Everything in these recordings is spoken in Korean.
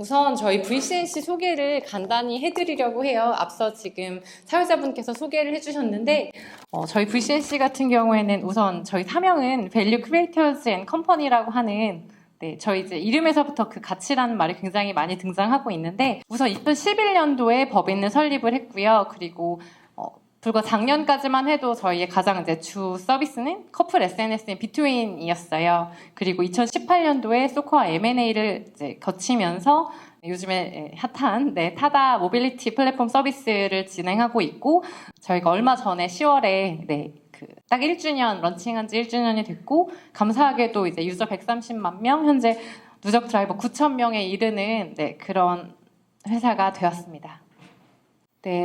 우선 저희 VCNC 소개를 간단히 해드리려고 해요. 앞서 지금 사회자분께서 소개를 해주셨는데 저희 VCNC 같은 경우에는 우선 저희 사명은 Value Creators and Company라고 하는 저희 이제 이름에서부터 그 가치라는 말이 굉장히 많이 등장하고 있는데 우선 2011년도에 법인을 설립을 했고요. 그리고 불과 작년까지만 해도 저희의 가장 이제 주 서비스는 커플 SNS인 비트윈이었어요. 그리고 2018년도에 소코와 M&A를 이제 거치면서 요즘에 핫한 타다 모빌리티 플랫폼 서비스를 진행하고 있고 저희가 얼마 전에 10월에 딱 1주년 런칭한 지 1주년이 됐고 감사하게도 이제 유저 130만 명 현재 누적 드라이버 9,000명에 이르는 그런 회사가 되었습니다.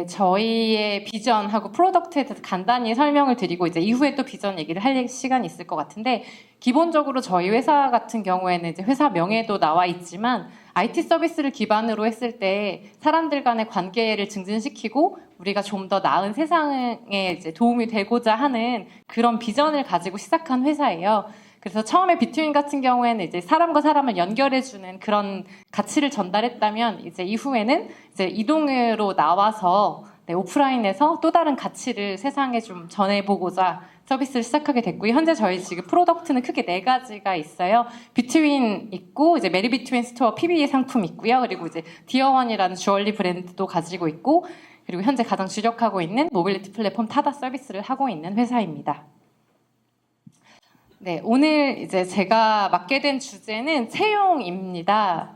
저희의 비전하고 프로덕트에 대해서 간단히 설명을 드리고 이제 이후에 또 비전 얘기를 할 시간이 있을 것 같은데 기본적으로 저희 회사 같은 경우에는 이제 회사 명에도 나와 있지만 IT 서비스를 기반으로 했을 때 사람들 간의 관계를 증진시키고 우리가 좀 더 나은 세상에 이제 도움이 되고자 하는 그런 비전을 가지고 시작한 회사예요. 그래서 처음에 비트윈 같은 경우에는 이제 사람과 사람을 연결해주는 그런 가치를 전달했다면 이제 이후에는 이제 이동으로 나와서 오프라인에서 또 다른 가치를 세상에 좀 전해보고자 서비스를 시작하게 됐고요. 현재 저희 지금 프로덕트는 크게 4가지가 있어요. 비트윈 있고 이제 메리 비트윈 스토어 PB 상품 있고요. 그리고 이제 디어원이라는 주얼리 브랜드도 가지고 있고 그리고 현재 가장 주력하고 있는 모빌리티 플랫폼 타다 서비스를 하고 있는 회사입니다. 오늘 이제 제가 맡게 된 주제는 채용입니다.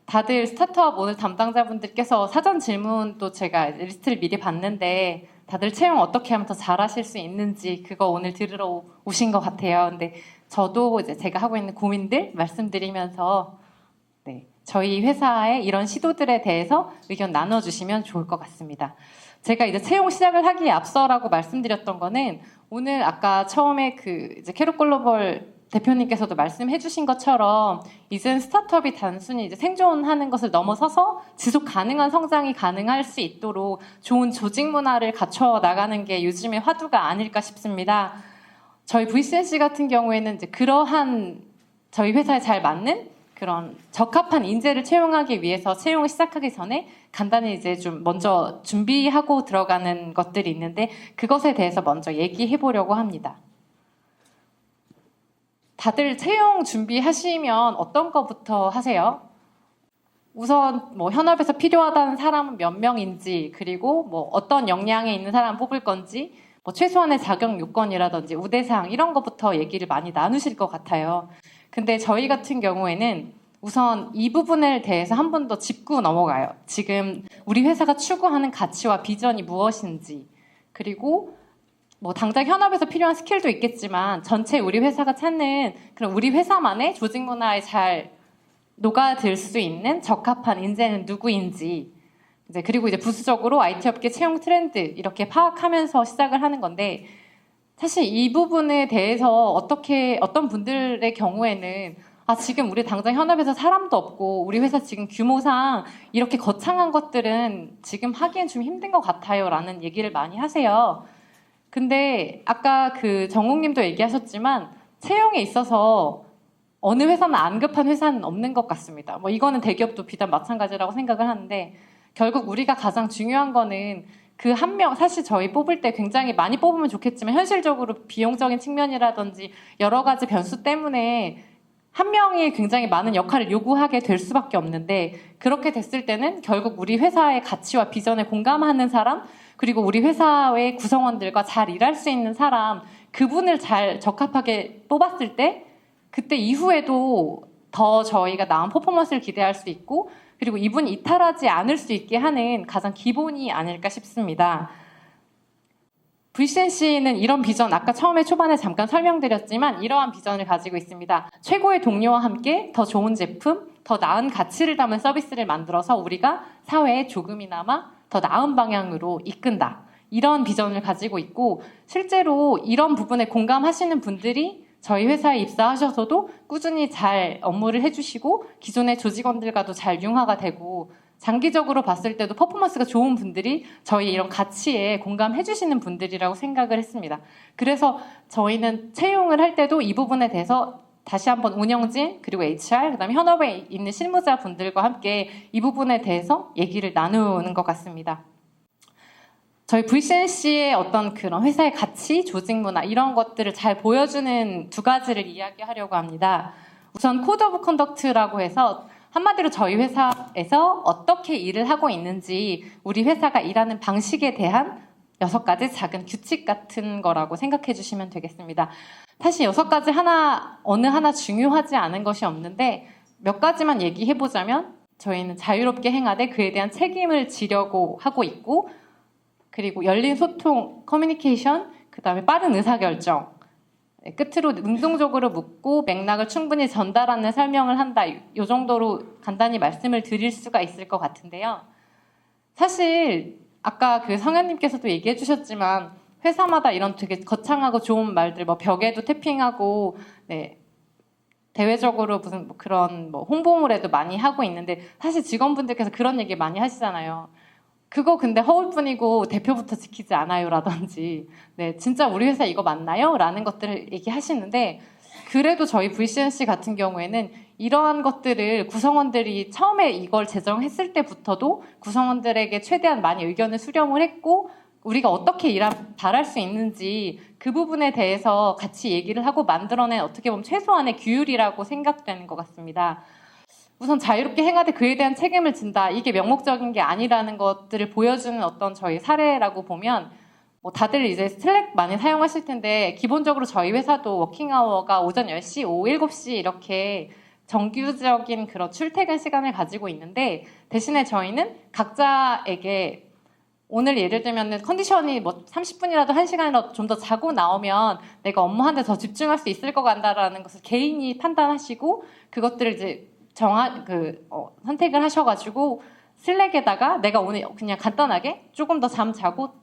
다들 스타트업 오늘 담당자분들께서 사전 질문도 제가 리스트를 미리 봤는데 다들 채용 어떻게 하면 더 잘하실 수 있는지 그거 오늘 들으러 오신 것 같아요. 근데 저도 이제 제가 하고 있는 고민들 말씀드리면서 저희 회사의 이런 시도들에 대해서 의견 나눠주시면 좋을 것 같습니다. 제가 이제 채용 시작을 하기에 앞서라고 말씀드렸던 거는 오늘 아까 처음에 이제 캐롯 글로벌 대표님께서도 말씀해주신 것처럼 이젠 스타트업이 단순히 이제 생존하는 것을 넘어서서 지속 가능한 성장이 가능할 수 있도록 좋은 조직 문화를 갖춰 나가는 게 요즘의 화두가 아닐까 싶습니다. 저희 VCNC 같은 경우에는 이제 그러한 저희 회사에 잘 맞는 그런 적합한 인재를 채용하기 위해서 채용을 시작하기 전에 간단히 이제 좀 먼저 준비하고 들어가는 것들이 있는데 그것에 대해서 먼저 얘기해 보려고 합니다. 다들 채용 준비하시면 어떤 거부터 하세요? 우선 현업에서 필요하다는 사람은 몇 명인지 그리고 어떤 역량에 있는 사람 뽑을 건지 최소한의 자격 요건이라든지 우대사항 이런 것부터 얘기를 많이 나누실 것 같아요. 근데 저희 같은 경우에는 우선 이 부분에 대해서 한 번 더 짚고 넘어가요. 지금 우리 회사가 추구하는 가치와 비전이 무엇인지 그리고 당장 현업에서 필요한 스킬도 있겠지만 전체 우리 회사가 찾는 그런 우리 회사만의 조직 문화에 잘 녹아들 수 있는 적합한 인재는 누구인지 그리고 이제 부수적으로 IT 업계 채용 트렌드 이렇게 파악하면서 시작을 하는 건데 사실 이 부분에 대해서 어떤 분들의 경우에는 지금 우리 당장 현업에서 사람도 없고 우리 회사 지금 규모상 이렇게 거창한 것들은 지금 하기엔 좀 힘든 것 같아요 라는 얘기를 많이 하세요. 근데 아까 정국님도 얘기하셨지만 채용에 있어서 어느 회사는 안 급한 회사는 없는 것 같습니다. 이거는 대기업도 비단 마찬가지라고 생각을 하는데 결국 우리가 가장 중요한 거는 그 한 명, 사실 저희 뽑을 때 굉장히 많이 뽑으면 좋겠지만 현실적으로 비용적인 측면이라든지 여러 가지 변수 때문에 한 명이 굉장히 많은 역할을 요구하게 될 수밖에 없는데 그렇게 됐을 때는 결국 우리 회사의 가치와 비전에 공감하는 사람 그리고 우리 회사의 구성원들과 잘 일할 수 있는 사람 그분을 잘 적합하게 뽑았을 때 그때 이후에도 더 저희가 나은 퍼포먼스를 기대할 수 있고 그리고 이분이 이탈하지 않을 수 있게 하는 가장 기본이 아닐까 싶습니다. VCNC는 이런 비전, 아까 처음에 초반에 잠깐 설명드렸지만 이러한 비전을 가지고 있습니다. 최고의 동료와 함께 더 좋은 제품, 더 나은 가치를 담은 서비스를 만들어서 우리가 사회에 조금이나마 더 나은 방향으로 이끈다. 이런 비전을 가지고 있고 실제로 이런 부분에 공감하시는 분들이 저희 회사에 입사하셔서도 꾸준히 잘 업무를 해주시고 기존의 조직원들과도 잘 융화가 되고 장기적으로 봤을 때도 퍼포먼스가 좋은 분들이 저희 이런 가치에 공감해 주시는 분들이라고 생각을 했습니다. 그래서 저희는 채용을 할 때도 이 부분에 대해서 다시 한번 운영진 그리고 HR 그다음에 현업에 있는 실무자분들과 함께 이 부분에 대해서 얘기를 나누는 것 같습니다. 저희 VCNC의 어떤 그런 회사의 가치, 조직 문화 이런 것들을 잘 보여주는 두 가지를 이야기하려고 합니다. 우선 코드 오브 컨덕트라고 해서 한마디로 저희 회사에서 어떻게 일을 하고 있는지 우리 회사가 일하는 방식에 대한 6가지 작은 규칙 같은 거라고 생각해 주시면 되겠습니다. 사실 6가지 어느 하나 중요하지 않은 것이 없는데 몇 가지만 얘기해 보자면 저희는 자유롭게 행하되 그에 대한 책임을 지려고 하고 있고 그리고 열린 소통, 커뮤니케이션, 그 다음에 빠른 의사결정 끝으로 능동적으로 묻고 맥락을 충분히 전달하는 설명을 한다. 이 정도로 간단히 말씀을 드릴 수가 있을 것 같은데요. 사실 아까 그 성현님께서도 얘기해 주셨지만 회사마다 이런 되게 거창하고 좋은 말들 뭐 벽에도 태핑하고 네, 대외적으로 무슨 뭐 그런 뭐 홍보물에도 많이 하고 있는데 사실 직원분들께서 그런 얘기 많이 하시잖아요. 그거 근데 허울뿐이고 대표부터 지키지 않아요라든지 네 진짜 우리 회사 이거 맞나요? 라는 것들을 얘기하시는데 그래도 저희 VCNC 같은 경우에는 이러한 것들을 구성원들이 처음에 이걸 제정했을 때부터도 구성원들에게 최대한 많이 의견을 수렴을 했고 우리가 어떻게 바랄 수 있는지 그 부분에 대해서 같이 얘기를 하고 만들어낸 어떻게 보면 최소한의 규율이라고 생각되는 것 같습니다. 우선 자유롭게 행하되 그에 대한 책임을 진다. 이게 명목적인 게 아니라는 것들을 보여주는 어떤 저희 사례라고 보면 뭐 다들 이제 슬랙 많이 사용하실 텐데 기본적으로 저희 회사도 워킹아워가 오전 10시, 오후 7시 이렇게 정규적인 그런 출퇴근 시간을 가지고 있는데 대신에 저희는 각자에게 오늘 예를 들면 컨디션이 뭐 30분이라도 1시간이라도 좀 더 자고 나오면 내가 업무하는데 더 집중할 수 있을 것 같다라는 것을 개인이 판단하시고 그것들을 이제 선택을 하셔가지고 슬랙에다가 내가 오늘 그냥 간단하게 조금 더 잠 자고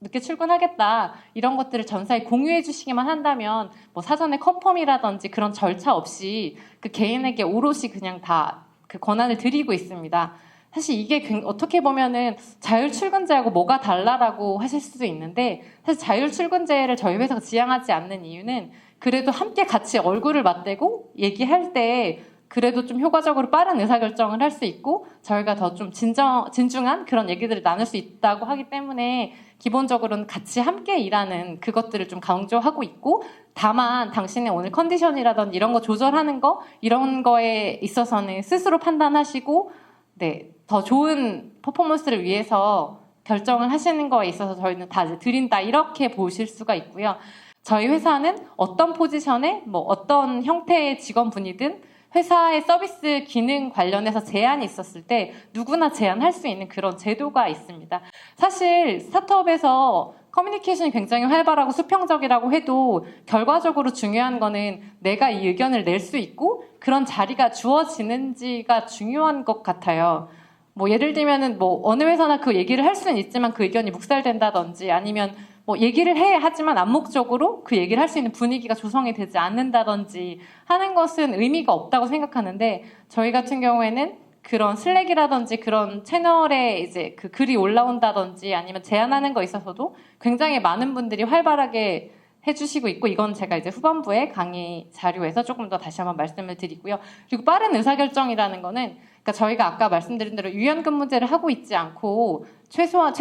늦게 출근하겠다 이런 것들을 전사에 공유해 주시기만 한다면 뭐 사전에 컨펌이라든지 그런 절차 없이 그 개인에게 오롯이 그냥 다 그 권한을 드리고 있습니다. 사실 이게 어떻게 보면은 자율출근제하고 뭐가 달라라고 하실 수도 있는데 사실 자율출근제를 저희 회사가 지향하지 않는 이유는 그래도 함께 같이 얼굴을 맞대고 얘기할 때 그래도 좀 효과적으로 빠른 의사결정을 할 수 있고 저희가 더 좀 진중한 그런 얘기들을 나눌 수 있다고 하기 때문에 기본적으로는 같이 함께 일하는 그것들을 좀 강조하고 있고 다만 당신의 오늘 컨디션이라든지 이런 거 조절하는 거 이런 거에 있어서는 스스로 판단하시고 네, 더 좋은 퍼포먼스를 위해서 결정을 하시는 거에 있어서 저희는 다 이제 드린다 이렇게 보실 수가 있고요. 저희 회사는 어떤 포지션에 뭐 어떤 형태의 직원분이든 회사의 서비스 기능 관련해서 제한이 있었을 때 누구나 제한할 수 있는 그런 제도가 있습니다. 사실 스타트업에서 커뮤니케이션이 굉장히 활발하고 수평적이라고 해도 결과적으로 중요한 거는 내가 이 의견을 낼 수 있고 그런 자리가 주어지는지가 중요한 것 같아요. 뭐 예를 들면은 뭐 어느 회사나 그 얘기를 할 수는 있지만 그 의견이 묵살된다든지 아니면 뭐 얘기를 해야 하지만 암묵적으로 그 얘기를 할 수 있는 분위기가 조성이 되지 않는다든지 하는 것은 의미가 없다고 생각하는데 저희 같은 경우에는 그런 슬랙이라든지 그런 채널에 이제 그 글이 올라온다든지 아니면 제안하는 거 있어서도 굉장히 많은 분들이 활발하게 해주시고 있고 이건 제가 이제 후반부에 강의 자료에서 조금 더 다시 한번 말씀을 드리고요. 그리고 빠른 의사결정이라는 거는 그러니까 저희가 아까 말씀드린 대로 유연근무제를 하고 있지 않고 최소한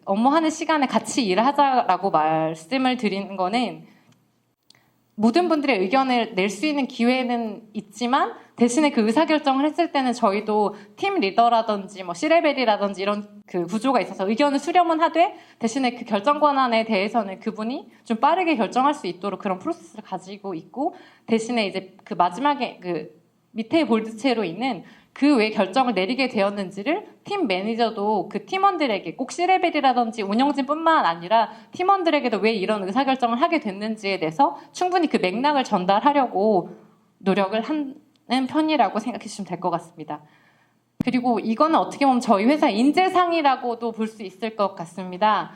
업무하는 시간에 같이 일을 하자라고 말씀을 드리는 거는 모든 분들의 의견을 낼 수 있는 기회는 있지만 대신에 그 의사결정을 했을 때는 저희도 팀 리더라든지 뭐 C레벨이라든지 이런 그 구조가 있어서 의견을 수렴은 하되 대신에 그 결정 권한에 대해서는 그분이 좀 빠르게 결정할 수 있도록 그런 프로세스를 가지고 있고 대신에 이제 그 마지막에 그 밑에 볼드체로 있는 그 왜 결정을 내리게 되었는지를 팀 매니저도 그 팀원들에게 꼭 C레벨이라든지 운영진뿐만 아니라 팀원들에게도 왜 이런 의사결정을 하게 됐는지에 대해서 충분히 그 맥락을 전달하려고 노력을 하는 편이라고 생각해 주시면 될 것 같습니다. 그리고 이거는 어떻게 보면 저희 회사 인재상이라고도 볼 수 있을 것 같습니다.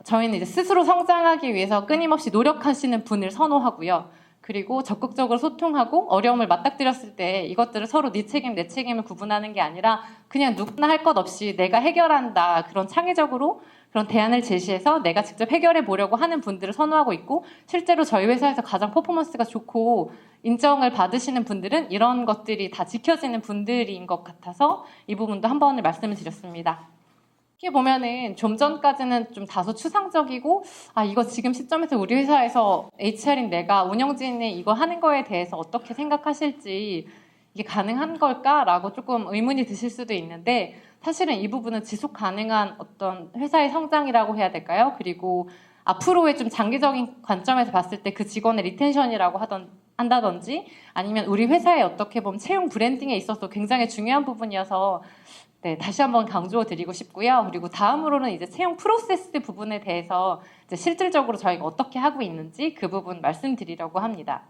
저희는 이제 스스로 성장하기 위해서 끊임없이 노력하시는 분을 선호하고요. 그리고 적극적으로 소통하고 어려움을 맞닥뜨렸을 때 이것들을 서로 네 책임, 내 책임을 구분하는 게 아니라 그냥 누구나 할 것 없이 내가 해결한다. 그런 창의적으로 그런 대안을 제시해서 내가 직접 해결해 보려고 하는 분들을 선호하고 있고 실제로 저희 회사에서 가장 퍼포먼스가 좋고 인정을 받으시는 분들은 이런 것들이 다 지켜지는 분들인 것 같아서 이 부분도 한 번을 말씀을 드렸습니다. 이렇게 보면은 좀 전까지는 좀 다소 추상적이고 이거 지금 시점에서 우리 회사에서 HR인 내가 운영진이 이거 하는 거에 대해서 어떻게 생각하실지 이게 가능한 걸까라고 조금 의문이 드실 수도 있는데 사실은 이 부분은 지속 가능한 어떤 회사의 성장이라고 해야 될까요? 그리고 앞으로의 좀 장기적인 관점에서 봤을 때 그 직원의 리텐션이라고 한다든지 아니면 우리 회사에 어떻게 보면 채용 브랜딩에 있어서 굉장히 중요한 부분이어서 네, 다시 한번 강조드리고 싶고요. 그리고 다음으로는 이제 채용 프로세스 부분에 대해서 이제 실질적으로 저희가 어떻게 하고 있는지 그 부분 말씀드리려고 합니다.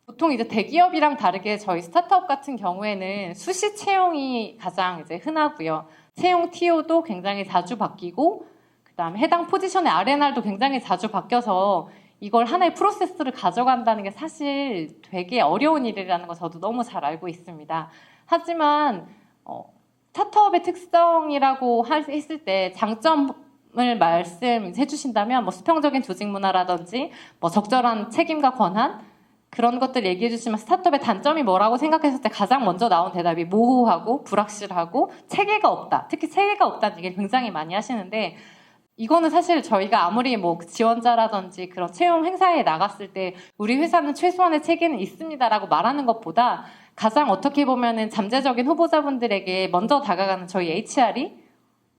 보통 이제 대기업이랑 다르게 저희 스타트업 같은 경우에는 수시 채용이 가장 이제 흔하고요. 채용 TO도 굉장히 자주 바뀌고, 그다음에 해당 포지션의 R&R도 굉장히 자주 바뀌어서 이걸 하나의 프로세스를 가져간다는 게 사실 되게 어려운 일이라는 거 저도 너무 잘 알고 있습니다. 하지만 스타트업의 특성이라고 했을 때 장점을 말씀해 주신다면 뭐 수평적인 조직 문화라든지 뭐 적절한 책임과 권한 그런 것들 얘기해 주시면 스타트업의 단점이 뭐라고 생각했을 때 가장 먼저 나온 대답이 모호하고 불확실하고 체계가 없다. 특히 체계가 없다는 얘기를 굉장히 많이 하시는데 이거는 사실 저희가 아무리 뭐 지원자라든지 그런 채용 행사에 나갔을 때 우리 회사는 최소한의 체계는 있습니다라고 말하는 것보다 가장 어떻게 보면은 잠재적인 후보자분들에게 먼저 다가가는 저희 HR이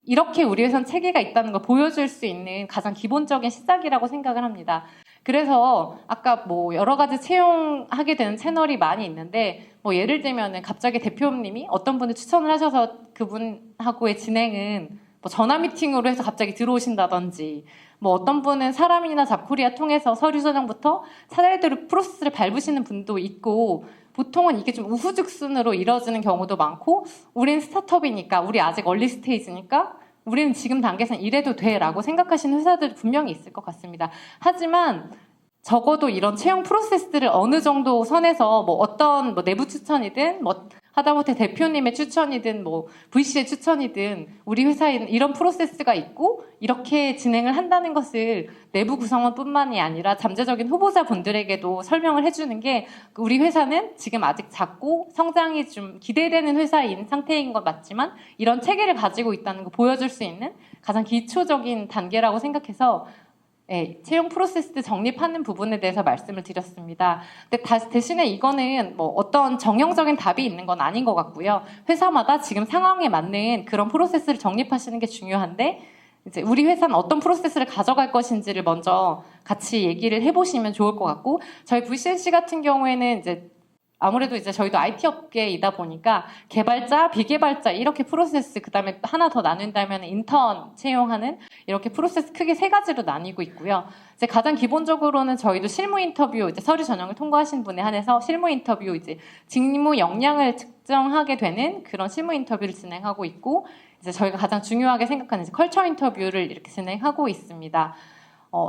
이렇게 우리 회사는 체계가 있다는 걸 보여줄 수 있는 가장 기본적인 시작이라고 생각을 합니다. 그래서 아까 뭐 여러 가지 채용하게 되는 채널이 많이 있는데 뭐 예를 들면은 갑자기 대표님이 어떤 분을 추천을 하셔서 그분하고의 진행은 뭐 전화 미팅으로 해서 갑자기 들어오신다든지 뭐 어떤 분은 사람이나 잡코리아 통해서 서류 전형부터 차례대로 프로세스를 밟으시는 분도 있고 보통은 이게 좀 우후죽순으로 이뤄지는 경우도 많고 우린 스타트업이니까 우리 아직 얼리 스테이지니까 우리는 지금 단계에서는 이래도 돼라고 생각하시는 회사들이 분명히 있을 것 같습니다. 하지만 적어도 이런 채용 프로세스를 어느 정도 선에서 뭐 어떤 뭐 내부 추천이든 뭐 하다못해 대표님의 추천이든 뭐 VC의 추천이든 우리 회사에는 이런 프로세스가 있고 이렇게 진행을 한다는 것을 내부 구성원뿐만이 아니라 잠재적인 후보자분들에게도 설명을 해주는 게 우리 회사는 지금 아직 작고 성장이 좀 기대되는 회사인 상태인 것 맞지만 이런 체계를 가지고 있다는 거 보여줄 수 있는 가장 기초적인 단계라고 생각해서 네, 채용 프로세스 정립하는 부분에 대해서 말씀을 드렸습니다. 근데 대신에 이거는 뭐 어떤 정형적인 답이 있는 건 아닌 것 같고요. 회사마다 지금 상황에 맞는 그런 프로세스를 정립하시는 게 중요한데 이제 우리 회사는 어떤 프로세스를 가져갈 것인지를 먼저 같이 얘기를 해보시면 좋을 것 같고 저희 VCNC 같은 경우에는 이제 아무래도 이제 저희도 IT 업계이다 보니까 개발자, 비개발자 이렇게 프로세스 그다음에 하나 더 나눈다면 인턴 채용하는 이렇게 프로세스 크게 세 가지로 나뉘고 있고요. 이제 가장 기본적으로는 저희도 실무 인터뷰 이제 서류 전형을 통과하신 분에 한해서 실무 인터뷰 이제 직무 역량을 측정하게 되는 그런 실무 인터뷰를 진행하고 있고 이제 저희가 가장 중요하게 생각하는 이제 컬처 인터뷰를 이렇게 진행하고 있습니다.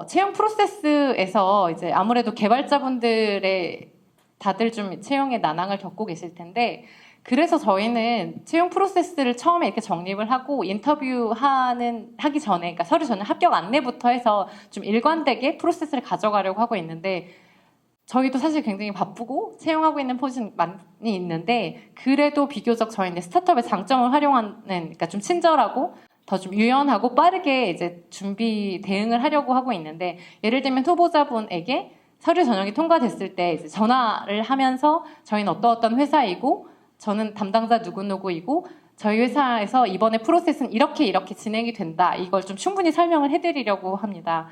채용 프로세스에서 이제 아무래도 개발자분들의 다들 좀 채용의 난항을 겪고 계실 텐데 그래서 저희는 채용 프로세스를 처음에 이렇게 정립을 하고 하기 전에 그러니까 서류 전에 합격 안내부터 해서 좀 일관되게 프로세스를 가져가려고 하고 있는데 저희도 사실 굉장히 바쁘고 채용하고 있는 포지션이 많이 있는데 그래도 비교적 저희는 스타트업의 장점을 활용하는 그러니까 좀 친절하고 더 좀 유연하고 빠르게 이제 준비 대응을 하려고 하고 있는데 예를 들면 후보자분에게 서류 전형이 통과됐을 때 이제 전화를 하면서 저희는 어떤 회사이고 저는 담당자 누구누구이고 저희 회사에서 이번에 프로세스는 이렇게 진행이 된다. 이걸 좀 충분히 설명을 해드리려고 합니다.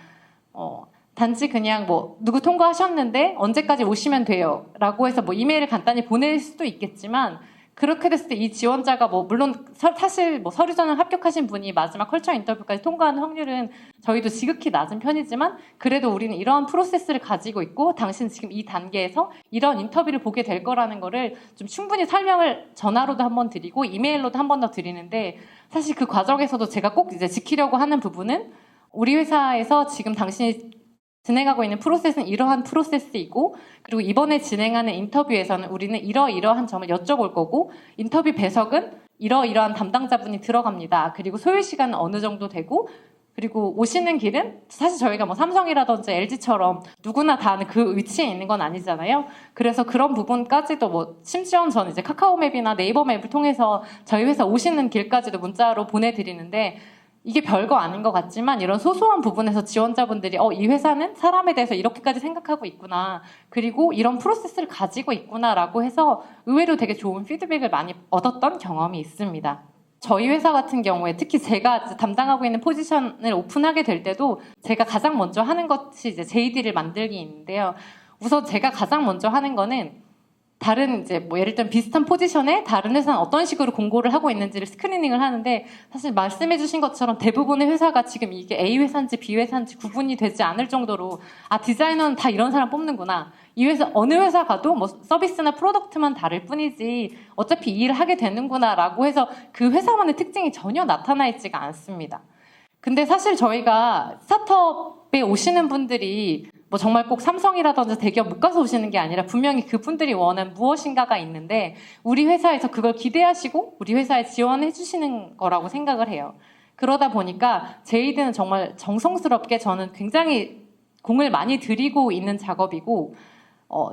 단지 그냥 뭐 누구 통과하셨는데 언제까지 오시면 돼요. 라고 해서 뭐 이메일을 간단히 보낼 수도 있겠지만 그렇게 됐을 때 이 지원자가 뭐 물론 사실 뭐 서류 전형 합격하신 분이 마지막 컬처 인터뷰까지 통과하는 확률은 저희도 지극히 낮은 편이지만 그래도 우리는 이런 프로세스를 가지고 있고 당신 지금 이 단계에서 이런 인터뷰를 보게 될 거라는 거를 좀 충분히 설명을 전화로도 한번 드리고 이메일로도 한 번 더 드리는데 사실 그 과정에서도 제가 꼭 이제 지키려고 하는 부분은 우리 회사에서 지금 당신이 진행하고 있는 프로세스는 이러한 프로세스이고, 그리고 이번에 진행하는 인터뷰에서는 우리는 이러이러한 점을 여쭤볼 거고, 인터뷰 배석은 이러이러한 담당자분이 들어갑니다. 그리고 소요 시간은 어느 정도 되고, 그리고 오시는 길은 사실 저희가 뭐 삼성이라든지 LG처럼 누구나 다 아는 그 위치에 있는 건 아니잖아요. 그래서 그런 부분까지도 뭐 심지어 저는 이제 카카오맵이나 네이버 맵을 통해서 저희 회사 오시는 길까지도 문자로 보내드리는데, 이게 별거 아닌 것 같지만 이런 소소한 부분에서 지원자분들이 이 회사는 사람에 대해서 이렇게까지 생각하고 있구나, 그리고 이런 프로세스를 가지고 있구나라고 해서 의외로 되게 좋은 피드백을 많이 얻었던 경험이 있습니다. 저희 회사 같은 경우에 특히 제가 담당하고 있는 포지션을 오픈하게 될 때도 제가 가장 먼저 하는 것이 이제 JD를 만들기인데요. 우선 제가 가장 먼저 하는 거는 다른 이제 뭐 예를 들면 비슷한 포지션에 다른 회사는 어떤 식으로 공고를 하고 있는지를 스크리닝을 하는데, 사실 말씀해주신 것처럼 대부분의 회사가 지금 이게 A 회사인지 B 회사인지 구분이 되지 않을 정도로 디자이너는 다 이런 사람 뽑는구나, 이 회사 어느 회사 가도 뭐 서비스나 프로덕트만 다를 뿐이지 어차피 이 일을 하게 되는구나라고 해서 그 회사만의 특징이 전혀 나타나 있지가 않습니다. 근데 사실 저희가 스타트업에 오시는 분들이 뭐 정말 꼭 삼성이라든지 대기업 못 가서 오시는 게 아니라 분명히 그분들이 원하는 무엇인가가 있는데, 우리 회사에서 그걸 기대하시고 우리 회사에 지원해 주시는 거라고 생각을 해요. 그러다 보니까 제이드는 정말 정성스럽게 저는 굉장히 공을 많이 들이고 있는 작업이고,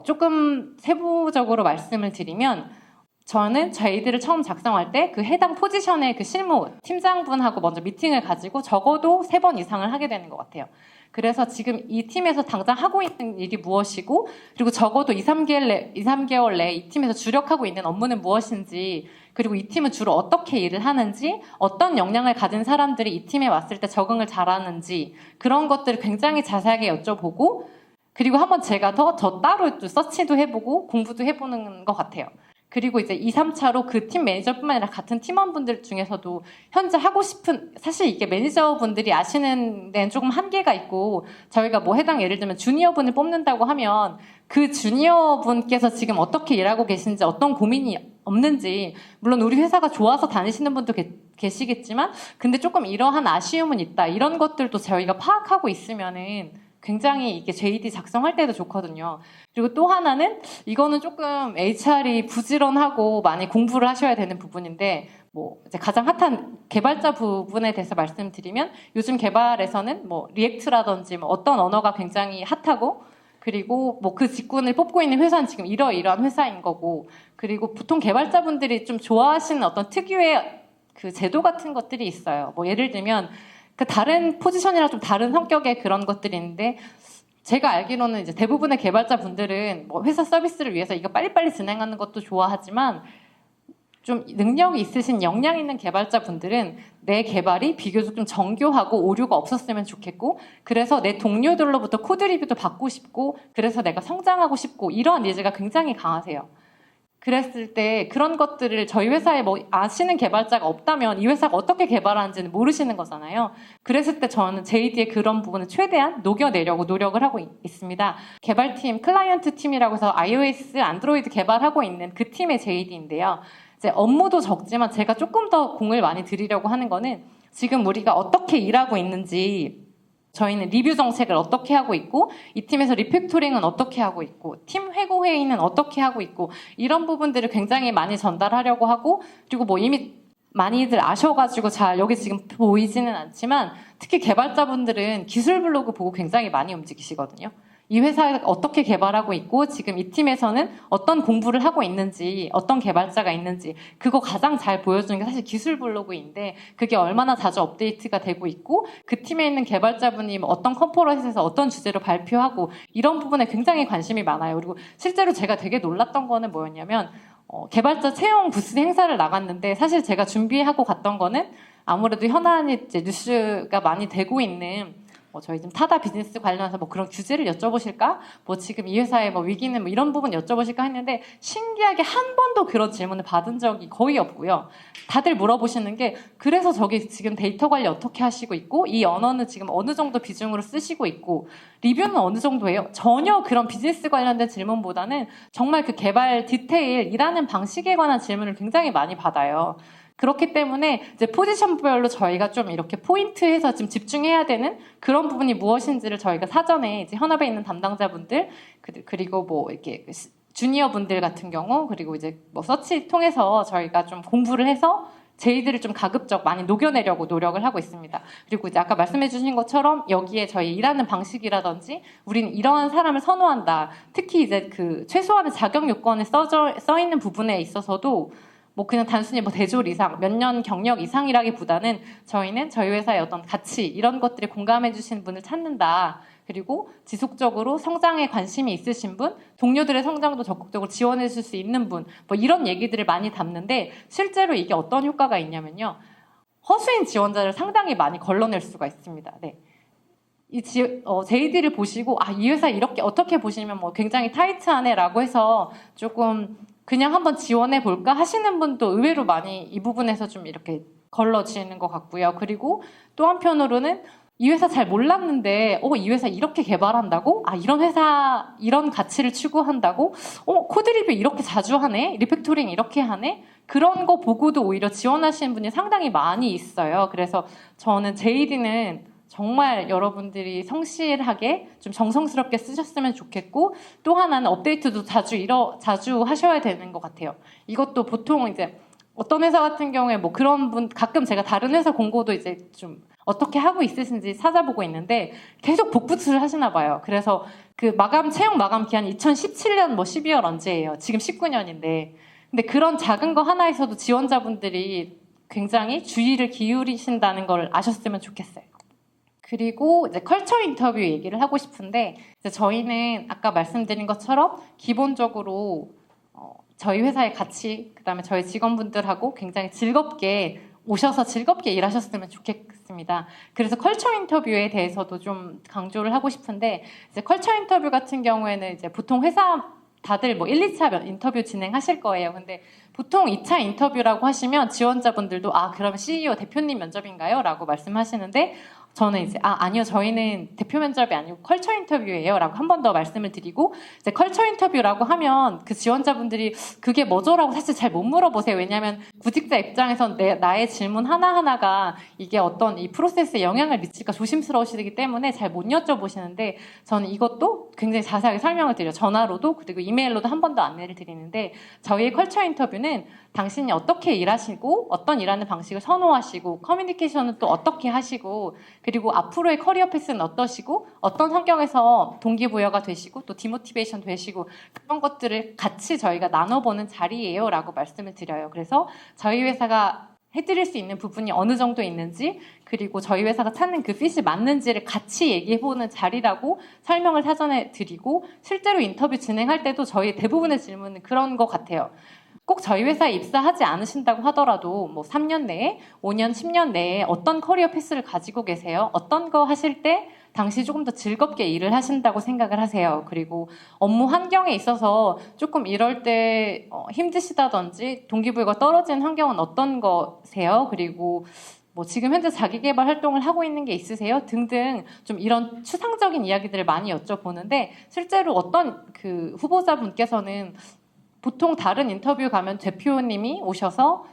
조금 세부적으로 말씀을 드리면, 저는 제이드를 처음 작성할 때 그 해당 포지션의 그 실무 팀장분하고 먼저 미팅을 가지고 적어도 3번 이상을 하게 되는 것 같아요. 그래서 지금 이 팀에서 당장 하고 있는 일이 무엇이고, 그리고 적어도 2-3개월 내에 이 팀에서 주력하고 있는 업무는 무엇인지, 그리고 이 팀은 주로 어떻게 일을 하는지, 어떤 역량을 가진 사람들이 이 팀에 왔을 때 적응을 잘하는지, 그런 것들을 굉장히 자세하게 여쭤보고, 그리고 한번 제가 저 따로 또 서치도 해보고 공부도 해보는 것 같아요. 그리고 이제 2, 3차로 그 팀 매니저뿐만 아니라 같은 팀원분들 중에서도 현재 하고 싶은, 사실 이게 매니저분들이 아시는 데는 조금 한계가 있고, 저희가 뭐 해당 예를 들면 주니어분을 뽑는다고 하면 그 주니어분께서 지금 어떻게 일하고 계신지, 어떤 고민이 없는지, 물론 우리 회사가 좋아서 다니시는 분도 계시겠지만 근데 조금 이러한 아쉬움은 있다, 이런 것들도 저희가 파악하고 있으면은 굉장히 이게 JD 작성할 때도 좋거든요. 그리고 또 하나는, 이거는 조금 HR이 부지런하고 많이 공부를 하셔야 되는 부분인데, 뭐 이제 가장 핫한 개발자 부분에 대해서 말씀드리면, 요즘 개발에서는 뭐 리액트라든지 뭐 어떤 언어가 굉장히 핫하고, 그리고 뭐 그 직군을 뽑고 있는 회사는 지금 이러이러한 회사인 거고, 그리고 보통 개발자분들이 좀 좋아하시는 어떤 특유의 그 제도 같은 것들이 있어요. 뭐 예를 들면 그 다른 포지션이랑 좀 다른 성격의 그런 것들이 있는데, 제가 알기로는 이제 대부분의 개발자분들은 뭐 회사 서비스를 위해서 이거 빨리빨리 진행하는 것도 좋아하지만, 좀 능력이 있으신 역량 있는 개발자분들은 내 개발이 비교적 좀 정교하고 오류가 없었으면 좋겠고, 그래서 내 동료들로부터 코드 리뷰도 받고 싶고, 그래서 내가 성장하고 싶고, 이러한 니즈가 굉장히 강하세요. 그랬을 때 그런 것들을 저희 회사에 뭐 아시는 개발자가 없다면 이 회사가 어떻게 개발하는지는 모르시는 거잖아요. 그랬을 때 저는 JD의 그런 부분을 최대한 녹여내려고 노력을 하고 있습니다. 개발팀, 클라이언트 팀이라고 해서 iOS, 안드로이드 개발하고 있는 그 팀의 JD인데요. 이제 업무도 적지만 제가 조금 더 공을 많이 들이려고 하는 거는, 지금 우리가 어떻게 일하고 있는지, 저희는 리뷰 정책을 어떻게 하고 있고, 이 팀에서 리팩토링은 어떻게 하고 있고, 팀 회고 회의는 어떻게 하고 있고, 이런 부분들을 굉장히 많이 전달하려고 하고, 그리고 뭐 이미 많이들 아셔가지고 잘 여기 지금 보이지는 않지만, 특히 개발자분들은 기술 블로그 보고 굉장히 많이 움직이시거든요. 이 회사가 어떻게 개발하고 있고, 지금 이 팀에서는 어떤 공부를 하고 있는지, 어떤 개발자가 있는지, 그거 가장 잘 보여주는 게 사실 기술 블로그인데, 그게 얼마나 자주 업데이트가 되고 있고, 그 팀에 있는 개발자분이 어떤 컨퍼런스에서 어떤 주제로 발표하고, 이런 부분에 굉장히 관심이 많아요. 그리고 실제로 제가 되게 놀랐던 거는 뭐였냐면, 개발자 채용 부스 행사를 나갔는데, 사실 제가 준비하고 갔던 거는 아무래도 현안이 이제 뉴스가 많이 되고 있는 저희 좀 타다 비즈니스 관련해서 뭐 그런 규제를 여쭤보실까? 뭐 지금 이 회사의 뭐 위기는 뭐 이런 부분 여쭤보실까 했는데, 신기하게 한 번도 그런 질문을 받은 적이 거의 없고요. 다들 물어보시는 게, 그래서 저기 지금 데이터 관리 어떻게 하시고 있고, 이 언어는 지금 어느 정도 비중으로 쓰시고 있고, 리뷰는 어느 정도예요? 전혀 그런 비즈니스 관련된 질문보다는 정말 그 개발 디테일, 일하는 방식에 관한 질문을 굉장히 많이 받아요. 그렇기 때문에 이제 포지션별로 저희가 좀 이렇게 포인트해서 좀 집중해야 되는 그런 부분이 무엇인지를 저희가 사전에 이제 현업에 있는 담당자분들 그리고 뭐 이렇게 주니어 분들 같은 경우 그리고 이제 뭐 서치 통해서 저희가 좀 공부를 해서 저희들을 좀 가급적 많이 녹여내려고 노력을 하고 있습니다. 그리고 이제 아까 말씀해 주신 것처럼 여기에 저희 일하는 방식이라든지 우리는 이러한 사람을 선호한다. 특히 이제 그 최소한의 자격 요건에 써 있는 부분에 있어서도 뭐 그냥 단순히 뭐 대졸 이상, 몇 년 경력 이상이라기보다는 저희는 저희 회사의 어떤 가치 이런 것들에 공감해 주시는 분을 찾는다. 그리고 지속적으로 성장에 관심이 있으신 분, 동료들의 성장도 적극적으로 지원해 줄 수 있는 분, 뭐 이런 얘기들을 많이 담는데 실제로 이게 어떤 효과가 있냐면요. 허수인 지원자를 상당히 많이 걸러낼 수가 있습니다. 네. JD를 보시고 이 회사 이렇게 어떻게 보시면 뭐 굉장히 타이트하네라고 해서 조금 그냥 한번 지원해 볼까 하시는 분도 의외로 많이 이 부분에서 좀 이렇게 걸러지는 것 같고요. 그리고 또 한편으로는 이 회사 잘 몰랐는데 이 회사 이렇게 개발한다고? 이런 회사 이런 가치를 추구한다고? 코드 리뷰 이렇게 자주 하네? 리팩토링 이렇게 하네? 그런 거 보고도 오히려 지원하시는 분이 상당히 많이 있어요. 그래서 저는 JD는 정말 여러분들이 성실하게 좀 정성스럽게 쓰셨으면 좋겠고 또 하나는 업데이트도 자주 하셔야 되는 것 같아요. 이것도 보통 이제 어떤 회사 같은 경우에 뭐 그런 분 가끔 제가 다른 회사 공고도 이제 좀 어떻게 하고 있으신지 찾아보고 있는데 계속 복붙을 하시나 봐요. 그래서 그 채용 마감 기한 2017년 뭐 12월 언제예요? 지금 19년인데. 근데 그런 작은 거 하나에서도 지원자분들이 굉장히 주의를 기울이신다는 걸 아셨으면 좋겠어요. 그리고 이제 컬처 인터뷰 얘기를 하고 싶은데 이제 저희는 아까 말씀드린 것처럼 기본적으로 저희 회사의 가치, 그다음에 저희 직원분들하고 굉장히 즐겁게 오셔서 즐겁게 일하셨으면 좋겠습니다. 그래서 컬처 인터뷰에 대해서도 좀 강조를 하고 싶은데 이제 컬처 인터뷰 같은 경우에는 이제 보통 회사 다들 뭐 1, 2차 인터뷰 진행하실 거예요. 근데 보통 2차 인터뷰라고 하시면 지원자분들도 그러면 CEO 대표님 면접인가요? 라고 말씀하시는데 저는 이제 아니요 저희는 대표 면접이 아니고 컬처 인터뷰예요 라고 한 번 더 말씀을 드리고 이제 컬처 인터뷰라고 하면 그 지원자분들이 그게 뭐죠라고 사실 잘 못 물어보세요. 왜냐하면 구직자 입장에선 나의 질문 하나하나가 이게 어떤 이 프로세스에 영향을 미칠까 조심스러우시기 때문에 잘 못 여쭤보시는데 저는 이것도 굉장히 자세하게 설명을 드려요. 전화로도 그리고 이메일로도 한 번 더 안내를 드리는데 저희의 컬처 인터뷰는 당신이 어떻게 일하시고 어떤 일하는 방식을 선호하시고 커뮤니케이션은 또 어떻게 하시고 그리고 앞으로의 커리어 패스는 어떠시고 어떤 환경에서 동기부여가 되시고 또 디모티베이션 되시고 그런 것들을 같이 저희가 나눠보는 자리예요 라고 말씀을 드려요. 그래서 저희 회사가 해드릴 수 있는 부분이 어느 정도 있는지 그리고 저희 회사가 찾는 그 핏이 맞는지를 같이 얘기해보는 자리라고 설명을 사전에 드리고 실제로 인터뷰 진행할 때도 저희 대부분의 질문은 그런 것 같아요. 꼭 저희 회사에 입사하지 않으신다고 하더라도 뭐 3년 내에 5년, 10년 내에 어떤 커리어 패스를 가지고 계세요? 어떤 거 하실 때 당시 조금 더 즐겁게 일을 하신다고 생각을 하세요? 그리고 업무 환경에 있어서 조금 이럴 때 힘드시다든지 동기부여가 떨어지는 환경은 어떤 거세요? 그리고 뭐 지금 현재 자기계발 활동을 하고 있는 게 있으세요? 등등 좀 이런 추상적인 이야기들을 많이 여쭤보는데 실제로 어떤 그 후보자분께서는 보통 다른 인터뷰 가면 대표님이 오셔서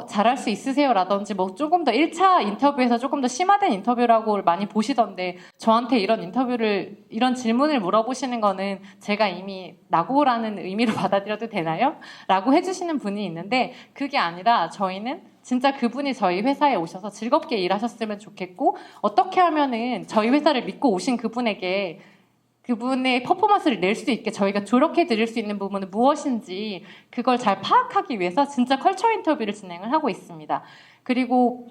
잘할 수 있으세요? 라든지 뭐 조금 더 1차 인터뷰에서 조금 더 심화된 인터뷰라고 많이 보시던데 저한테 이런 질문을 물어보시는 거는 제가 이미 낙오라는 의미로 받아들여도 되나요? 라고 해주시는 분이 있는데 그게 아니라 저희는 진짜 그분이 저희 회사에 오셔서 즐겁게 일하셨으면 좋겠고 어떻게 하면은 저희 회사를 믿고 오신 그분에게 그분의 퍼포먼스를 낼 수 있게 저희가 조력해 드릴 수 있는 부분은 무엇인지 그걸 잘 파악하기 위해서 진짜 컬처 인터뷰를 진행을 하고 있습니다. 그리고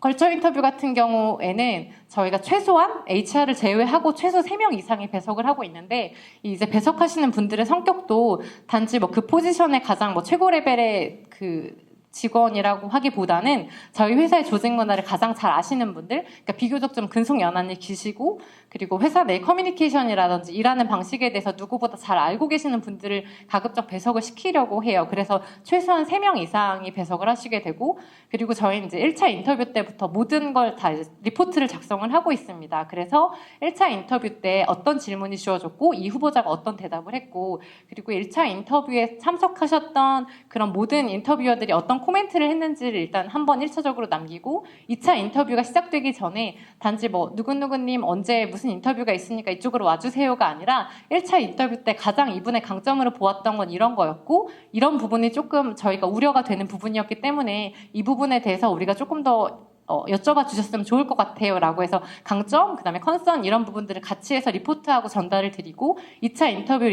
컬처 인터뷰 같은 경우에는 저희가 최소한 HR을 제외하고 최소 3명 이상이 배석을 하고 있는데 이제 배석하시는 분들의 성격도 단지 뭐 그 포지션의 가장 뭐 최고 레벨의 그 직원이라고 하기보다는 저희 회사의 조직 문화를 가장 잘 아시는 분들, 그러니까 비교적 좀 근속연한이 기시고 그리고 회사 내 커뮤니케이션이라든지 일하는 방식에 대해서 누구보다 잘 알고 계시는 분들을 가급적 배석을 시키려고 해요. 그래서 최소한 3명 이상이 배석을 하시게 되고 그리고 저희는 이제 1차 인터뷰 때부터 모든 걸 다 리포트를 작성을 하고 있습니다. 그래서 1차 인터뷰 때 어떤 질문이 주어졌고 이 후보자가 어떤 대답을 했고 그리고 1차 인터뷰에 참석하셨던 그런 모든 인터뷰어들이 어떤 코멘트를 했는지를 일단 한번 1차적으로 남기고 2차 인터뷰가 시작되기 전에 단지 뭐 누구누구님 언제 무슨 인터뷰가 있으니까 이쪽으로 와주세요가 아니라 1차 인터뷰 때 가장 이분의 강점으로 보았던 건 이런 거였고 이런 부분이 조금 저희가 우려가 되는 부분이었기 때문에 이 부분에 대해서 우리가 조금 더 여쭤봐 주셨으면 좋을 것 같아요 라고 해서 강점, 그 다음에 컨선 이런 부분들을 같이 해서 리포트하고 전달을 드리고 2차 인터뷰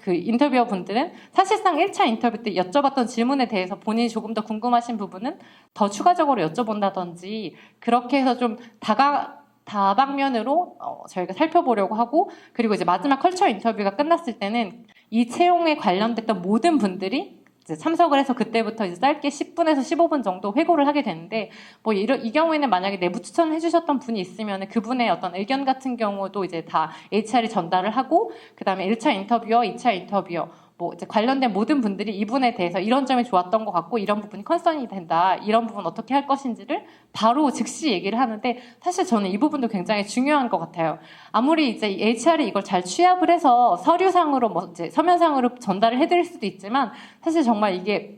인터뷰어 분들은 사실상 1차 인터뷰 때 여쭤봤던 질문에 대해서 본인이 조금 더 궁금하신 부분은 더 추가적으로 여쭤본다든지 그렇게 해서 좀 다방면으로 저희가 살펴보려고 하고 그리고 이제 마지막 컬처 인터뷰가 끝났을 때는 이 채용에 관련됐던 모든 분들이 참석을 해서 그때부터 이제 짧게 10분에서 15분 정도 회고를 하게 되는데 뭐 이 경우에는 만약에 내부 추천해 주셨던 분이 있으면 그분의 어떤 의견 같은 경우도 이제 다 HR이 전달을 하고 그다음에 1차 인터뷰어, 2차 인터뷰어 뭐 이제 관련된 모든 분들이 이분에 대해서 이런 점이 좋았던 것 같고 이런 부분이 컨선이 된다. 이런 부분 어떻게 할 것인지를 바로 즉시 얘기를 하는데 사실 저는 이 부분도 굉장히 중요한 것 같아요. 아무리 이제 HR이 이걸 잘 취합을 해서 서류상으로 뭐 이제 서면상으로 전달을 해드릴 수도 있지만 사실 정말 이게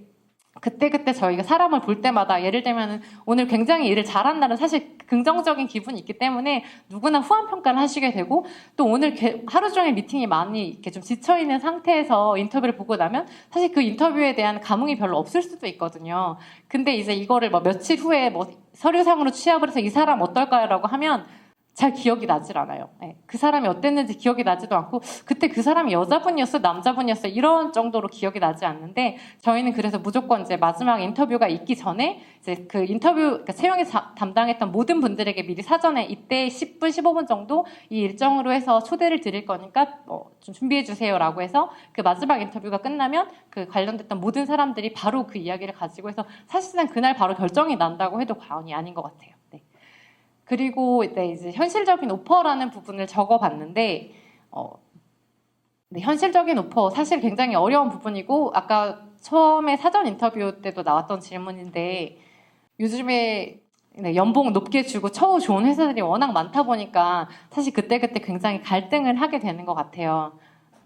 그때그때 저희가 사람을 볼 때마다 예를 들면 오늘 굉장히 일을 잘한다는 사실 긍정적인 기분이 있기 때문에 누구나 후한 평가를 하시게 되고 또 오늘 하루 종일 미팅이 많이 이렇게 좀 지쳐있는 상태에서 인터뷰를 보고 나면 사실 그 인터뷰에 대한 감흥이 별로 없을 수도 있거든요. 근데 이제 이거를 뭐 며칠 후에 뭐 서류상으로 취합을 해서 이 사람 어떨까요? 라고 하면 잘 기억이 나질 않아요. 네. 그 사람이 어땠는지 기억이 나지도 않고 그때 그 사람이 여자분이었어 남자분이었어 이런 정도로 기억이 나지 않는데 저희는 그래서 무조건 이제 마지막 인터뷰가 있기 전에 이제 그 인터뷰 그러니까 채용에 담당했던 모든 분들에게 미리 사전에 이때 10분 15분 정도 이 일정으로 해서 초대를 드릴 거니까 좀 준비해 주세요라고 해서 그 마지막 인터뷰가 끝나면 그 관련됐던 모든 사람들이 바로 그 이야기를 가지고 해서 사실상 그날 바로 결정이 난다고 해도 과언이 아닌 것 같아요. 네. 그리고 이제 현실적인 오퍼라는 부분을 적어봤는데, 네, 현실적인 오퍼 사실 굉장히 어려운 부분이고 아까 처음에 사전 인터뷰 때도 나왔던 질문인데 요즘에 네, 연봉 높게 주고 처우 좋은 회사들이 워낙 많다 보니까 사실 그때그때 굉장히 갈등을 하게 되는 것 같아요.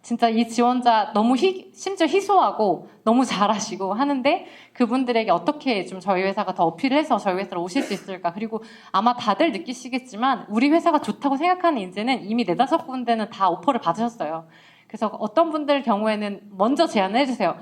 진짜 이 지원자 너무 심지어 희소하고 너무 잘하시고 하는데 그분들에게 어떻게 좀 저희 회사가 더 어필을 해서 저희 회사로 오실 수 있을까. 그리고 아마 다들 느끼시겠지만 우리 회사가 좋다고 생각하는 인재는 이미 4-5군데는 다 오퍼를 받으셨어요. 그래서 어떤 분들 경우에는 먼저 제안을 해주세요.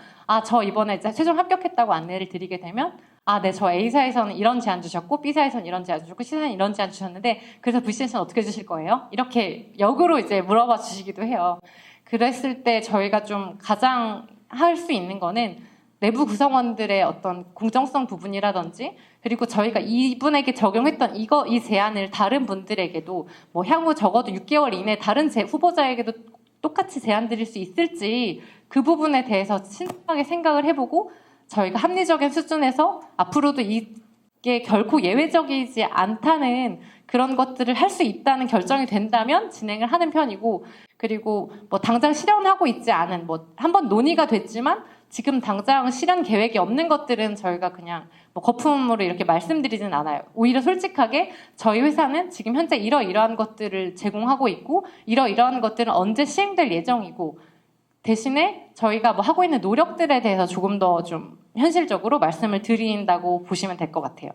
저 이번에 이제 최종 합격했다고 안내를 드리게 되면 네, 저 A사에서는 이런 제안 주셨고 B사에서는 이런 제안 주셨고 C사는 이런 제안 주셨는데 그래서 V사에서는 어떻게 주실 거예요? 이렇게 역으로 이제 물어봐 주시기도 해요. 그랬을 때 저희가 좀 가장 할 수 있는 거는 내부 구성원들의 어떤 공정성 부분이라든지 그리고 저희가 이분에게 적용했던 이 제안을 다른 분들에게도 뭐 향후 적어도 6개월 이내 다른 후보자에게도 똑같이 제안 드릴 수 있을지 그 부분에 대해서 신중하게 생각을 해보고 저희가 합리적인 수준에서 앞으로도 이게 결코 예외적이지 않다는 그런 것들을 할 수 있다는 결정이 된다면 진행을 하는 편이고 그리고 뭐 당장 실현하고 있지 않은 뭐 한번 논의가 됐지만 지금 당장 실현 계획이 없는 것들은 저희가 그냥 뭐 거품으로 이렇게 말씀드리진 않아요. 오히려 솔직하게 저희 회사는 지금 현재 이러이러한 것들을 제공하고 있고 이러이러한 것들은 언제 시행될 예정이고 대신에 저희가 뭐 하고 있는 노력들에 대해서 조금 더 좀 현실적으로 말씀을 드린다고 보시면 될 것 같아요.